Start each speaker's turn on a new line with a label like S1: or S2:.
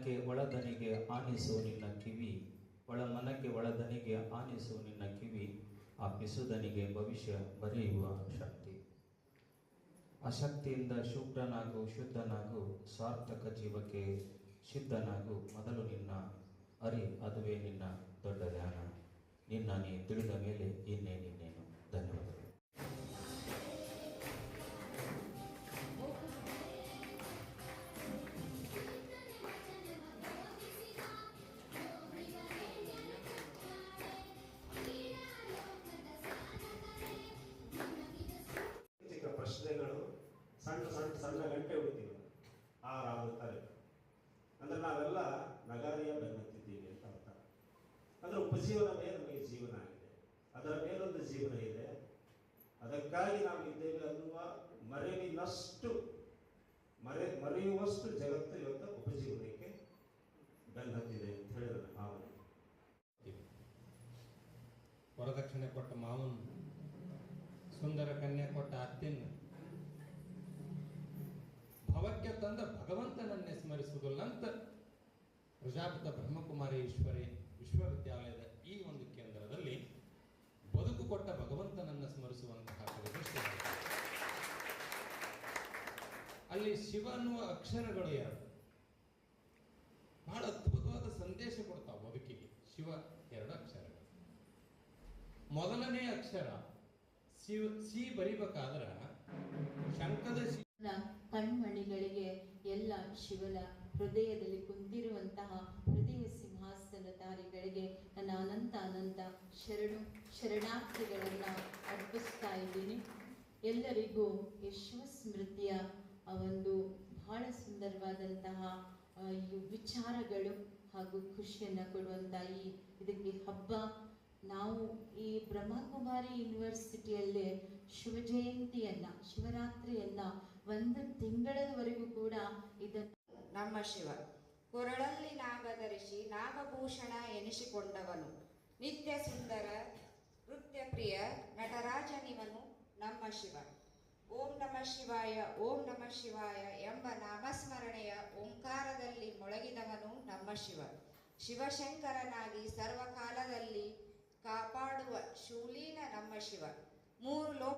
S1: ಮನಕ್ಕೆ ಒಳದನಿಗೆ ಆನಿಸು ನಿನ್ನ ಕಿವಿ, ಮನಕ್ಕೆ ಒಳದನಿಗೆ ಆನಿಸು ನಿನ್ನ ಕಿವಿ, ಆ ಪಿಸುದನಿಗೆ ಭವಿಷ್ಯ ಬರೆಯುವ ಶಕ್ತಿ. ಆ ಶಕ್ತಿಯಿಂದ ಶುಭ್ರನಾಗು, ಶುದ್ಧನಾಗು, ಸಾರ್ಥಕ ಜೀವಕ್ಕೆ ಸಿದ್ಧನಾಗು. ಮೊದಲು ನಿನ್ನ ಅರಿ, ಅದುವೇ ನಿನ್ನ ದೊಡ್ಡ ಧ್ಯಾನ. ನಿನ್ನ ನೀ ತಿಳಿದ ಮೇಲೆ ಇನ್ನೇನಿನ್ನೇನು. ಧನ್ಯವಾದಗಳು.
S2: ಚಿಕ್ಕ ಪ್ರಶ್ನೆಗಳು, ಸಣ್ಣ ಸಣ್ಣ ಸಣ್ಣ ಗಂಟೆ ಹೊಡಿತೀವಿ, ಆರಾಗುತ್ತಾರೆ ಅಂದ್ರೆ ನಾವೆಲ್ಲ ನಗಾರಿಯ ಬೆನ್ನತ್ತಿದ್ದೀವಿ ಅಂತ ಅರ್ಥ. ಅಂದ್ರೆ ಉಪಜೀವನವೇ ನಮಗೆ ಜೀವನ ಆಗಿದೆ, ಅದರ ಮೇಲೊಂದು ಜೀವನ ಇದೆ, ಅದಕ್ಕಾಗಿ ನಾವು ಇದ್ದೇವೆ ಅನ್ನುವ ಮರೆಯುವಷ್ಟು ಜಗತ್ತು ಇವತ್ತು ಉಪಜೀವನಕ್ಕೆ ಬೆನ್ನತ್ತಿದೆ ಅಂತ ಹೇಳಿದ್ರೆ ನಾವು
S3: ವರದಕ್ಷಿಣೆ ಕೊಟ್ಟ ಮಾವನ್, ಸುಂದರ ಕನ್ಯೆ ಕೊಟ್ಟ ಅತ್ತೆನ್ನ, ಭವಕ್ಕೆ ತಂದ ಭಗವಂತನನ್ನೇ ಸ್ಮರಿಸುವುದಿಲ್ಲ ಅಂತ ಪ್ರಜಾಪಿತ ಬ್ರಹ್ಮಕುಮಾರಿ ವಿಶ್ವವಿದ್ಯಾಲಯದ ಈ ಒಂದು ಕೇಂದ್ರದಲ್ಲಿ ಬದುಕು ಕೊಟ್ಟ ಭಗವಂತನನ್ನು ಸ್ಮರಿಸುವಂತಹ ಪ್ರತಿಷ್ಠೆ. ಅಲ್ಲಿ ಶಿವ ಅನ್ನುವ ಅಕ್ಷರಗಳು ಎರಡು ಬಹಳ ಅದ್ಭುತವಾದ ಸಂದೇಶ ಕೊಡ್ತಾವ ಬದುಕಿಗೆ. ಶಿವ ಎರಡು ಅಕ್ಷರಗಳು. ಮೊದಲನೇ ಅಕ್ಷರ ಸಿ ಬರಿಬೇಕಾದ್ರ ಶಂಕದ
S4: ಕಣ್ಮಣಿಗಳಿಗೆ ಎಲ್ಲ ಶಿವನ ಹೃದಯದಲ್ಲಿ ಕುಂತಿರುವಂತಹ ಹೃದಯ ಸಿಂಹಾಸನಧಾರಿಗಳಿಗೆ ನನ್ನ ಅನಂತ ಅನಂತ ಶರಣಾರ್ಥಿಗಳನ್ನು ಅರ್ಪಿಸ್ತಾ ಇದ್ದೀನಿ. ಎಲ್ಲರಿಗೂ ಯಶ್ವ ಸ್ಮೃತಿಯ ಒಂದು ಬಹಳ ಸುಂದರವಾದಂತಹ ವಿಚಾರಗಳು ಹಾಗೂ ಖುಷಿಯನ್ನು ಕೊಡುವಂತಹ ಇದಕ್ಕೆ ಹಬ್ಬ. ನಾವು ಈ ಬ್ರಹ್ಮಕುಮಾರಿ ಯೂನಿವರ್ಸಿಟಿಯಲ್ಲಿ ಶಿವಜಯಂತಿಯನ್ನ, ಶಿವರಾತ್ರಿಯನ್ನ ಒಂದು ತಿಂಗಳವರೆಗೂ ಕೂಡ ಇದನ್ನು
S5: ನಮ್ಮ ಶಿವ ಕೊರಳಲ್ಲಿ ನಾಗ ಧರಿಸಿ ನಾಗಭೂಷಣ ಎನಿಸಿಕೊಂಡವನು, ನಿತ್ಯ ಸುಂದರ ನೃತ್ಯ ಪ್ರಿಯ ನಟರಾಜನಿವನು ನಮ್ಮ ಶಿವ. ಓಂ ನಮಃ ಶಿವಾಯ, ಓಂ ನಮಃ ಶಿವಾಯ ಎಂಬ ನಾಮಸ್ಮರಣೆಯ ಓಂಕಾರದಲ್ಲಿ ಮೊಳಗಿದವನು ನಮ್ಮ ಶಿವ. ಶಿವಶಂಕರನಾಗಿ ಸರ್ವಕಾಲದಲ್ಲಿ ಕಾಪಾಡುವ ಶೂಲೀನ ನಮ್ಮ ಶಿವ. ಮೂರು ಲೋಕ